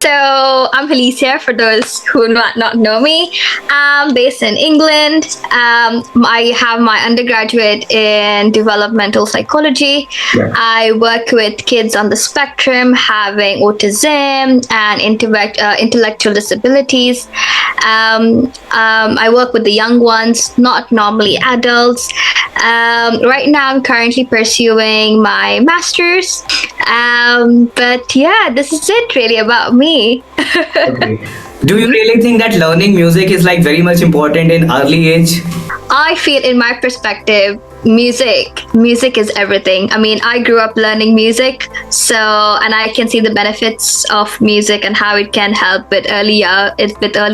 So I'm Helicia, for those who not know me. I'm based in England. I have my undergraduate in developmental psychology. Yeah. I work with kids on the spectrum, having autism and intellectual disabilities. I work with the young ones, not normally adults. Right now, I'm currently pursuing my master's. But yeah, this is it really about me. Okay. Do you really think that learning music is like very much important in early age? I feel, in my perspective, music is everything. I mean, I grew up learning music, and I can see the benefits of music and how it can help with early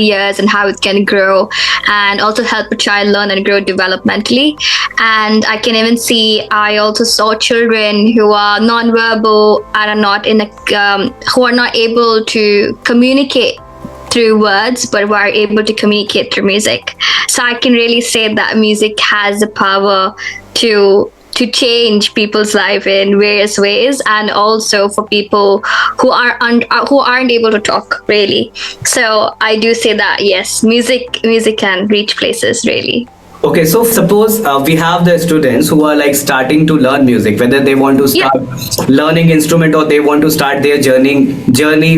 years and how it can grow and also help a child learn and grow developmentally. And I can even see, I also saw children who are non-verbal and who are not able to communicate through words, but were able to communicate through music. So I can really say that music has the power to change people's life in various ways, and also for people who aren't able to talk really. So I do say that yes, music can reach places really. Okay, so suppose we have the students who are like starting to learn music, whether they want to start learning instrument or they want to start their journey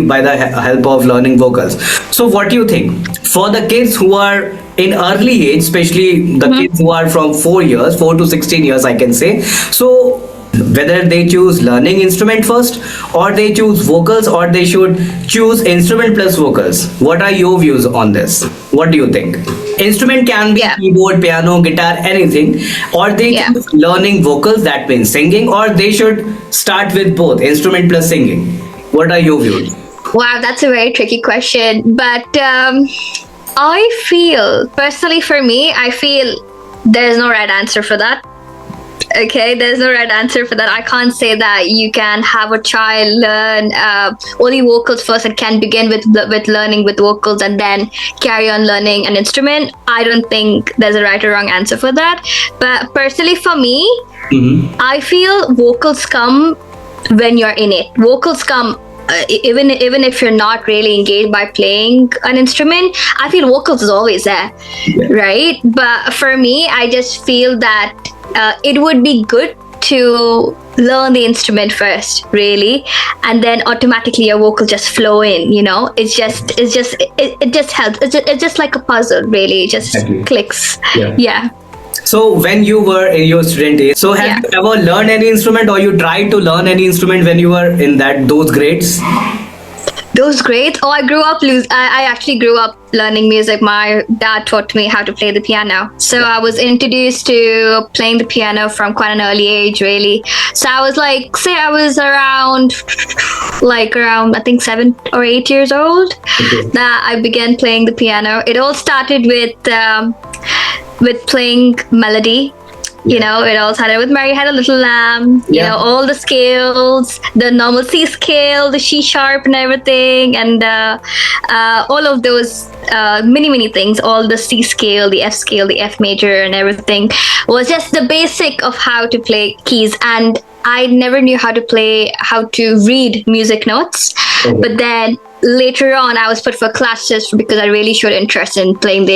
by the help of learning vocals. So what do you think for the kids who are in early age, especially the kids who are from 4 to 16 years, I can say, so whether they choose learning instrument first or they choose vocals, or they should choose instrument plus vocals? What are your views on this? What do you think? Instrument can be keyboard, piano, guitar, anything, or they choose learning vocals, that means singing, or they should start with both instrument plus singing. What are your views? Wow, that's a very tricky question, but I feel, personally for me, I feel there's no right answer for that. Okay, there's no right answer for that. I can't say that you can have a child learn only vocals first and can begin with learning with vocals and then carry on learning an instrument. I don't think there's a right or wrong answer for that. But personally for me, I feel vocals come when you're in it. Vocals come even if you're not really engaged by playing an instrument. I feel vocals is always there, right? But for me, I just feel that it would be good to learn the instrument first, really, and then automatically your vocal just flow in. It just helps. It's just like a puzzle, really. It just clicks. Yeah. So when you were in your student age, so have you ever learned any instrument, or you tried to learn any instrument when you were in those grades? Those grades? Oh, I actually grew up learning music. My dad taught me how to play the piano. So I was introduced to playing the piano from quite an early age, really. So I was around I think 7 or 8 years old that I began playing the piano. It all started with playing melody. It all started with Mary Had a Little Lamb, all the scales, the normal C scale, the C sharp and everything, and all of those many things, all the C scale, the F major and everything was just the basic of how to play keys. And I never knew how to read music notes. But then later on, I was put for classes because I really showed interest in playing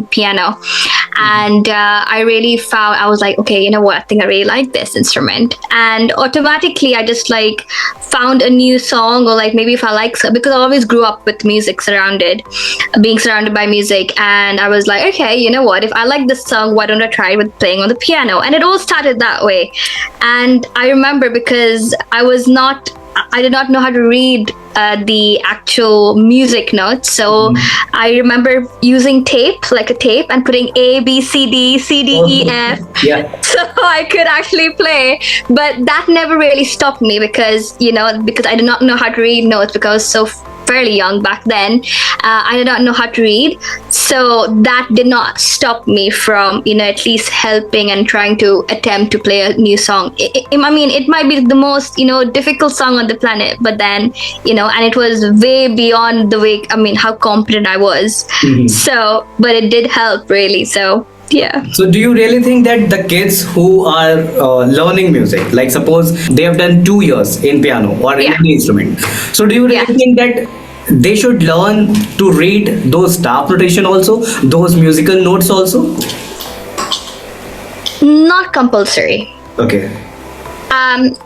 piano, and I really found, I was like, okay, you know what? I think I really like this instrument, and automatically I just found a new song, or maybe if I because I always grew up with music, being surrounded by music, and I was like, okay, you know what? If I like this song, why don't I try with playing on the piano? And it all started that way. And I remember, because I did not know how to read the actual music notes. So I remember using tape, and putting A, B, C, D, C, D, E, F. So I could actually play. But that never really stopped me because I did not know how to read notes, because I was so fairly young back then. I did not know how to read. So that did not stop me from, at least helping and trying to attempt to play a new song. It might be the most, difficult song on the planet, but then, and it was way beyond how competent I was. So, but it did help, really. So Yeah. So do you really think that the kids who are learning music, like suppose they have done 2 years in piano or in Yeah. any instrument, so do you really Yeah. think that they should learn to read those staff notation also, those musical notes also? Not compulsory. Okay.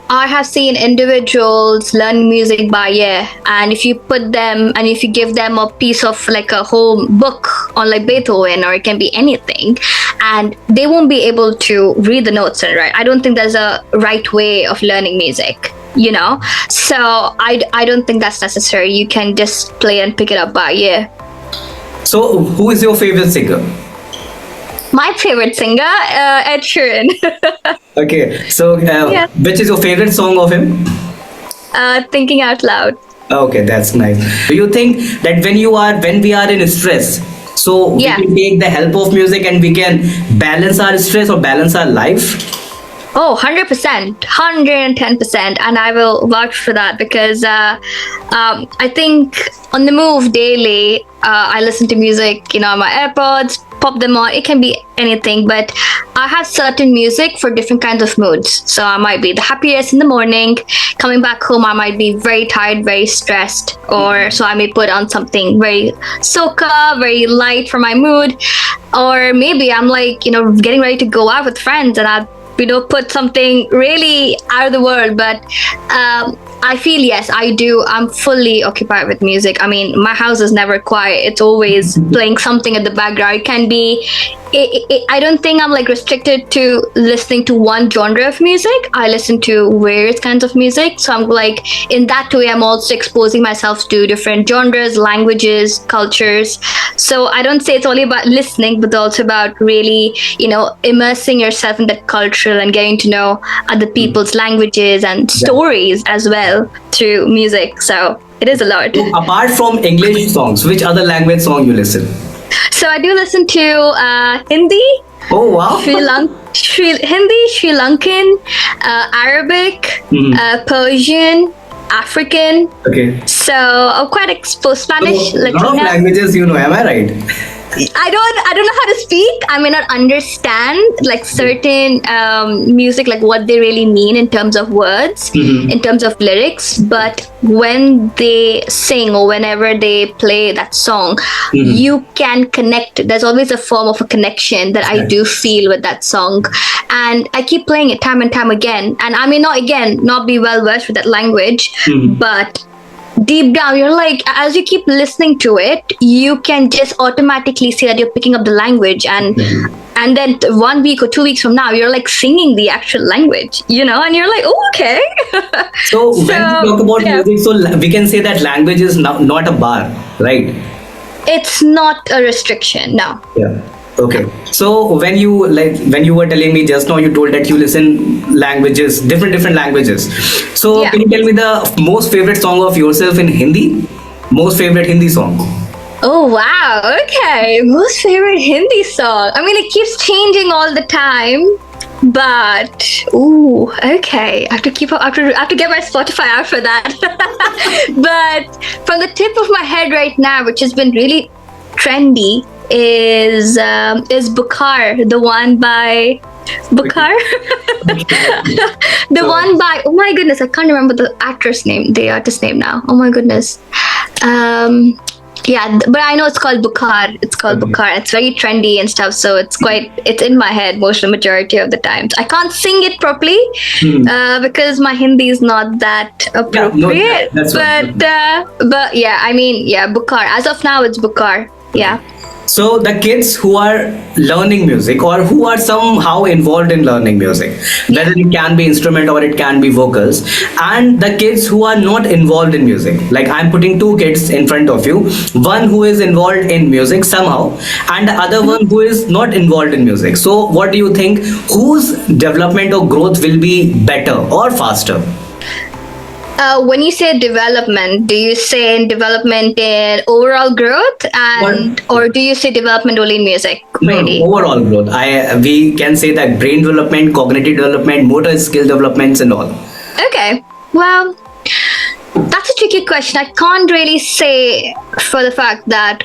I have seen individuals learn music by ear, and if you put them and if you give them a piece of like a whole book on like Beethoven, or it can be anything, and they won't be able to read the notes and write. I don't think there's a right way of learning music, you know? So I don't think that's necessary. You can just play and pick it up by ear. So who is your favorite singer? My favorite singer, Ed Sheeran. Okay, so Yeah. which is your favorite song of him? Thinking out loud. Okay, that's nice. Do you think that when we are in stress, so Yeah. we can take the help of music and we can balance our stress or balance our life? Oh, 100%, 110%. And I will vouch for that because I think on the move daily, I listen to music, on my AirPods, pop them on. It can be anything, but I have certain music for different kinds of moods. So I might be the happiest in the morning. Coming back home, I might be very tired, very stressed. Or so I may put on something very soca, very light for my mood. Or maybe I'm like, getting ready to go out with friends and I put something really out of the world. But I feel, yes, I do. I'm fully occupied with music. I mean, my house is never quiet. It's always playing something in the background. It can be, I don't think I'm like restricted to listening to one genre of music. I listen to various kinds of music. So I'm like, in that way, I'm also exposing myself to different genres, languages, cultures. So I don't say it's only about listening, but also about really, immersing yourself in that culture and getting to know other people's languages and stories as well through music. So it is a lot. So apart from English songs, which other language song you listen? So I do listen to Hindi, Oh wow. Hindi, Sri Lankan, Arabic, Persian, African. Okay. So I'm quite exposed. Spanish, So, lot of Latina. languages am I right? I don't know how to speak. I may not understand like certain music, like what they really mean in terms of words, in terms of lyrics. But when they sing or whenever they play that song, you can connect. There's always a form of a connection that I do feel with that song, and I keep playing it time and time again. And I may not be well versed with that language, but deep down you're like, as you keep listening to it, you can just automatically see that you're picking up the language, and then 1 week or 2 weeks from now you're like singing the actual language, and you're like, oh, okay. So when we talk about music, so we can say that language is not a bar, right? It's not a restriction, no. Yeah. Okay. So when you were telling me just now, you told that you listen languages, different languages. So Yeah. can you tell me the most favorite song of yourself in Hindi? Most favorite Hindi song? Oh wow, okay. Most favorite Hindi song. I mean, it keeps changing all the time. But okay. I have to keep up. I have to get my Spotify out for that. But from the tip of my head right now, which has been really trendy, is Bukhar, the one by Bukhar. The one by, oh my goodness, I can't remember the artist's name now. Oh my goodness. Yeah, but I know it's called Bukhar. It's called Bukhar. It's very trendy and stuff, so it's in my head most of the majority of the times. I can't sing it properly because my Hindi is not that appropriate. That's but yeah, I mean, yeah, Bukhar. As of now, it's Bukhar. Yeah. So the kids who are learning music or who are somehow involved in learning music, whether it can be instrument or it can be vocals, and the kids who are not involved in music, like I'm putting two kids in front of you, one who is involved in music somehow and the other one who is not involved in music. So what do you think, whose development or growth will be better or faster? When you say development, do you say development in overall growth, or do you say development only in music? Really? No, overall growth. We can say that brain development, cognitive development, motor skill developments and all. Okay. Well, that's a tricky question. I can't really say for the fact that,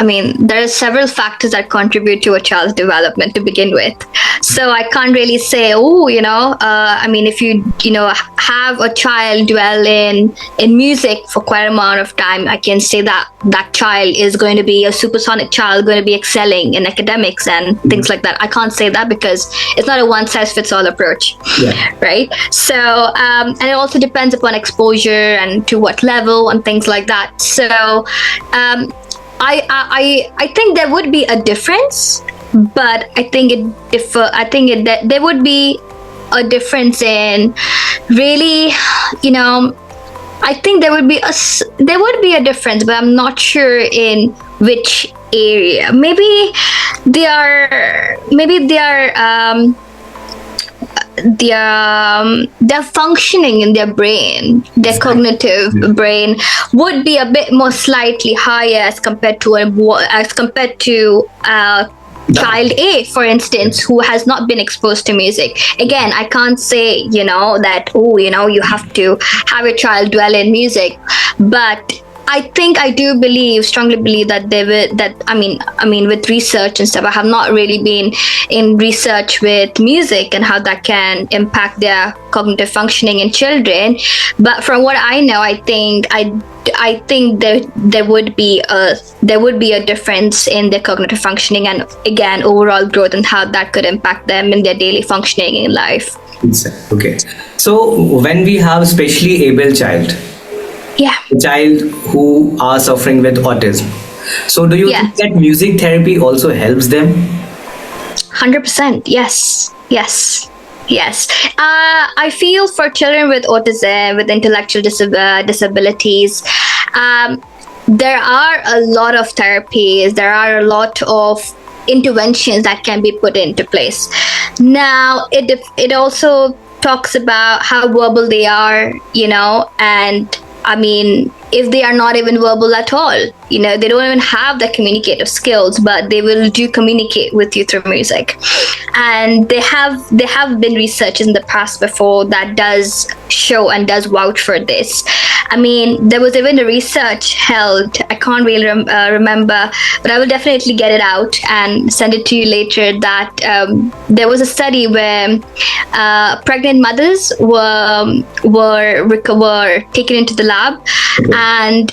there are several factors that contribute to a child's development to begin with. So I can't really say, if you have a child dwell in music for quite an amount of time, I can say that that child is going to be a supersonic child, going to be excelling in academics and things like that. I can't say that because it's not a one-size-fits-all approach, right? So, and it also depends upon exposure and to what level and things like that. So, I think there would be a difference, but I think there would be a difference in really, I think there would be a difference, but I'm not sure in which area. Maybe they are their functioning in their brain, their cognitive brain would be a bit more slightly higher as compared to child A, for instance, who has not been exposed to music. Again, I can't say that you have to have a child dwell in music, but I think I do strongly believe that with research and stuff. I have not really been in research with music and how that can impact their cognitive functioning in children. But from what I know, I think there would be a difference in their cognitive functioning and again overall growth and how that could impact them in their daily functioning in life. Okay. So when we have specially able child, a child who are suffering with autism, so do you think that music therapy also helps them? 100%. Yes. I feel for children with autism, with intellectual disabilities, there are a lot of therapies, there are a lot of interventions that can be put into place. Now, it also talks about how verbal they are, and if they are not even verbal at all, they don't even have the communicative skills, but they will communicate with you through music. And they have been research in the past before that does show and does vouch for this. There was even a research held, I can't really remember, but I will definitely get it out and send it to you later, that there was a study where pregnant mothers were taken into the lab, and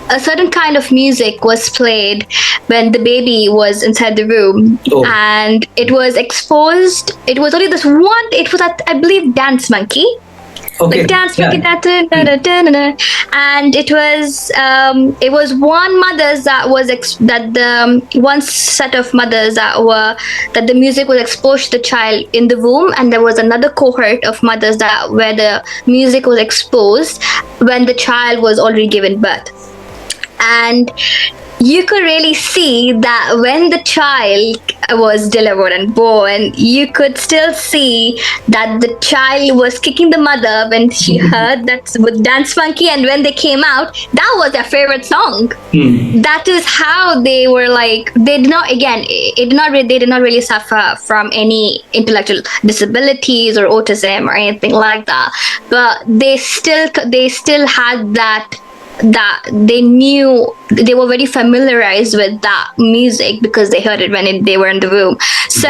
a certain kind of music was played when the baby was inside the room, and it was exposed. It was only this one. It was, I believe, Dance Monkey. Like Dance Monkey, and it was one mothers one set of mothers that the music was exposed to the child in the womb, and there was another cohort of mothers where the music was exposed when the child was already given birth. And you could really see that when the child was delivered and born, you could still see that the child was kicking the mother when she heard that with Dance Monkey, and when they came out, that was their favorite song. That is how they were like. They did not really suffer from any intellectual disabilities or autism or anything like that, but they still had that they knew, they were very familiarized with that music because they heard it when they were in the room. So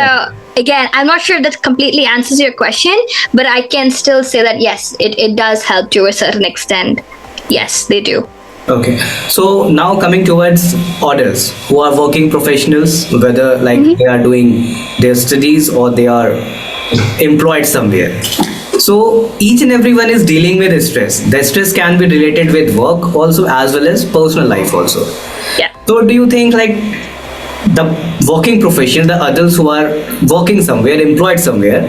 again, I'm not sure if that completely answers your question, but I can still say that yes, it does help to a certain extent. Yes, they do. Okay, so now coming towards adults who are working professionals, whether they are doing their studies or they are employed somewhere. So each and everyone is dealing with stress. The stress can be related with work also, as well as personal life also. Yeah. So do you think the working profession, the adults who are working somewhere, employed somewhere,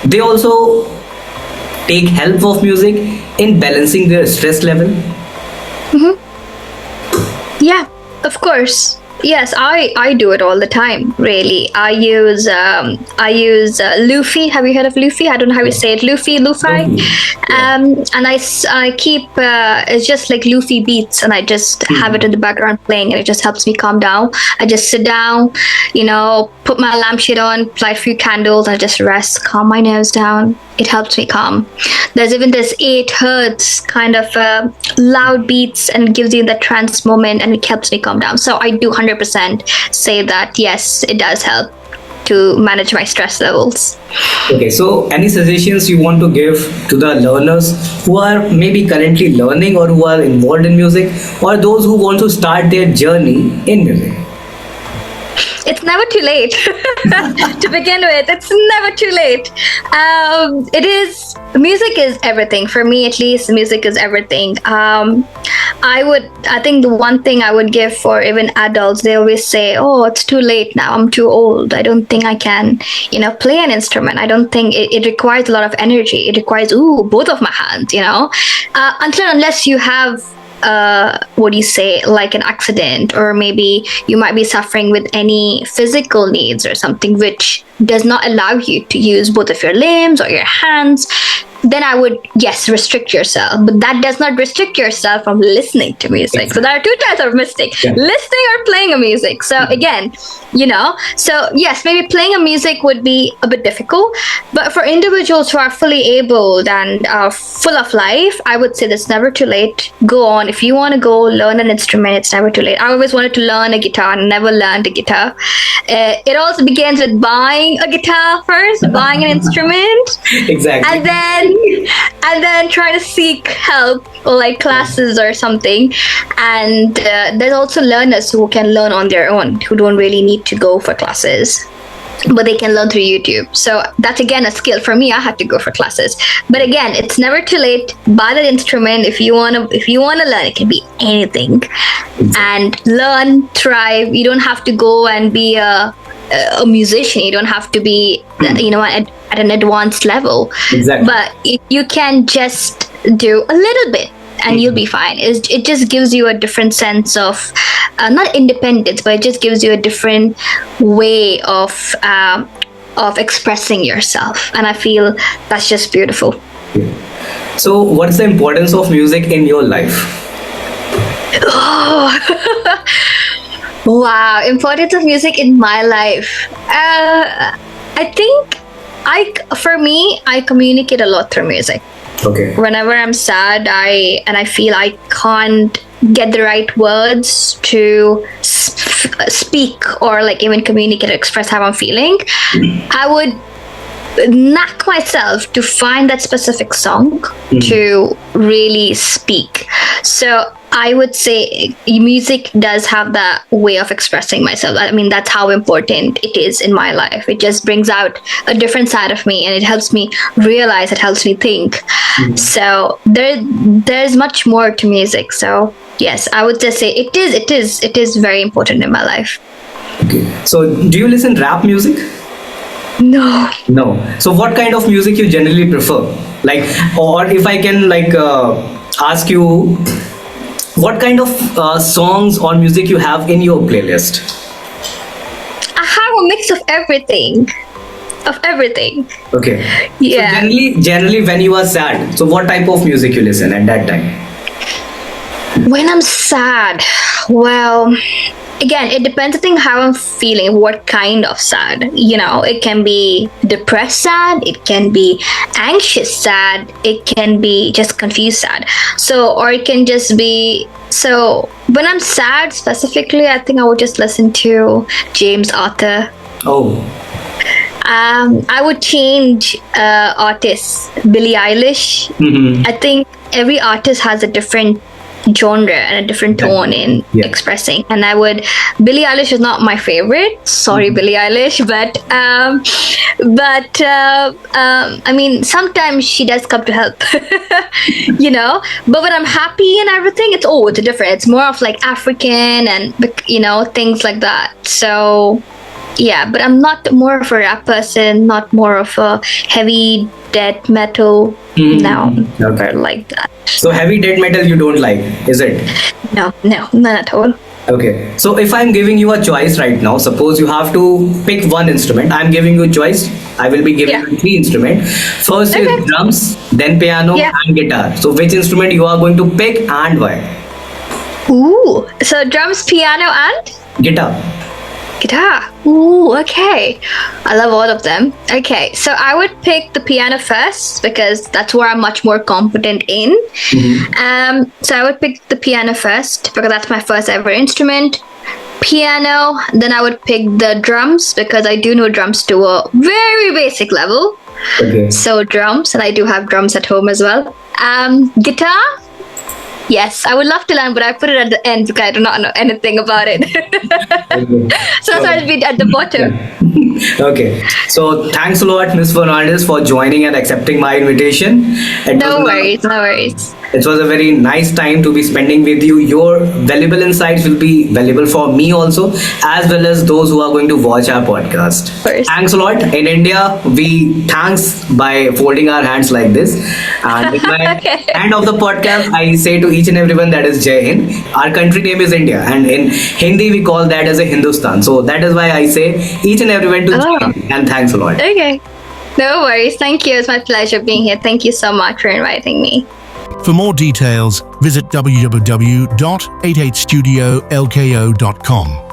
they also take help of music in balancing their stress level? Yeah, of course. Yes, I do it all the time, really. I use Luffy. Have you heard of Luffy? I don't know how you say it. Luffy. And I keep it's just like Luffy beats, and I just have it in the background playing, and it just helps me calm down. I just sit down, put my lampshade on, light a few candles, I just rest, calm my nerves down, it helps me calm. There's even this 8 hertz kind of loud beats and gives you that trance moment, and it helps me calm down. So I do 100% say that yes, it does help to manage my stress levels. Okay, so any suggestions you want to give to the learners who are maybe currently learning or who are involved in music, or those who want to start their journey in music? It's never too late. To begin with, it's never too late. Music is everything for me, at least. Music is everything. I think the one thing I would give for even adults, they always say, oh, it's too late now, I'm too old, I don't think I can play an instrument. I don't think it requires a lot of energy. It requires both of my hands, unless you have like an accident, or maybe you might be suffering with any physical needs or something which does not allow you to use both of your limbs or your hands. Then I would, yes, restrict yourself. But that does not restrict yourself from listening to music. Exactly. So there are 2 types of mistake. Yeah. Listening or playing a music. So again, so yes, maybe playing a music would be a bit difficult. But for individuals who are fully able and full of life, I would say it's never too late. Go on. If you want to go learn an instrument, it's never too late. I always wanted to learn a guitar and never learned a guitar. It also begins with buying a guitar first, buying an instrument. Exactly. And then try to seek help, or like classes or something. And there's also learners who can learn on their own, who don't really need to go for classes, but they can learn through YouTube. So that's again a skill. For me, I had to go for classes. But again, it's never too late. Buy that instrument if you wanna learn. It can be anything. And learn, thrive. You don't have to go and be a musician. You don't have to be at an advanced level. Exactly. But you can just do a little bit and you'll be fine. It just gives you a different sense of not independence, but it just gives you a different way of expressing yourself, and I feel that's just beautiful. So what's the importance of music in your life? Oh. Wow, importance of music in my life. I think for me, I communicate a lot through music. Okay. Whenever I'm sad, I feel I can't get the right words to speak or like even communicate or express how I'm feeling, I would knack myself to find that specific song to really speak. So I would say music does have that way of expressing myself. I mean, that's how important it is in my life. It just brings out a different side of me, and it helps me realize, it helps me think. So there's much more to music. So yes, I would just say it is very important in my life. Okay. So do you listen rap music? No. So what kind of music you generally prefer? Like, or if I can ask you, what kind of songs or music you have in your playlist? I have a mix of everything. Okay. Yeah. So generally when you are sad, so what type of music you listen at that time? When I'm sad, well, again, it depends on how I'm feeling, what kind of sad. It can be depressed sad, it can be anxious sad, it can be just confused sad. Or it can just be, when I'm sad specifically, I think I would just listen to James Arthur. Oh. I would change artists. Billie Eilish. I think every artist has a different genre and a different tone in expressing, and Billie Eilish is not my favorite, sorry Billie Eilish, but I mean, sometimes she does come to help. But when I'm happy and everything, it's different. It's more of like African and things like that. So yeah, but I'm not more of a rap person, not more of a heavy death metal. No, never like that. So heavy death metal you don't like, is it? No, none at all. Okay. So if I'm giving you a choice right now, suppose you have to pick one instrument. I'm giving you a choice. I will be giving you 3 instruments. First is drums, then piano and guitar. So which instrument you are going to pick and why? So drums, piano and? Guitar. Guitar. Ooh, okay. I love all of them. Okay, so I would pick the piano first because that's where I'm much more competent in. So I would pick the piano first because that's my first ever instrument. Piano, then I would pick the drums because I do know drums to a very basic level. Okay. So drums, and I do have drums at home as well. Guitar. Yes, I would love to learn, but I put it at the end because I do not know anything about it. So that's why I'll be at the bottom. Okay. So thanks a lot, Miss Fernandes, for joining and accepting my invitation. No worries. It was a very nice time to be spending with you. Your valuable insights will be valuable for me also, as well as those who are going to watch our podcast. Thanks a lot. In India, we thanks by folding our hands like this. And in my end of the podcast, I say to each and everyone that is Jai Hind. Our country name is India, and in Hindi we call that as a Hindustan. So that is why I say each and everyone to Jai Hind. And thanks a lot. Okay. No worries. Thank you. It's my pleasure being here. Thank you so much for inviting me. For more details, visit www.88studiolko.com.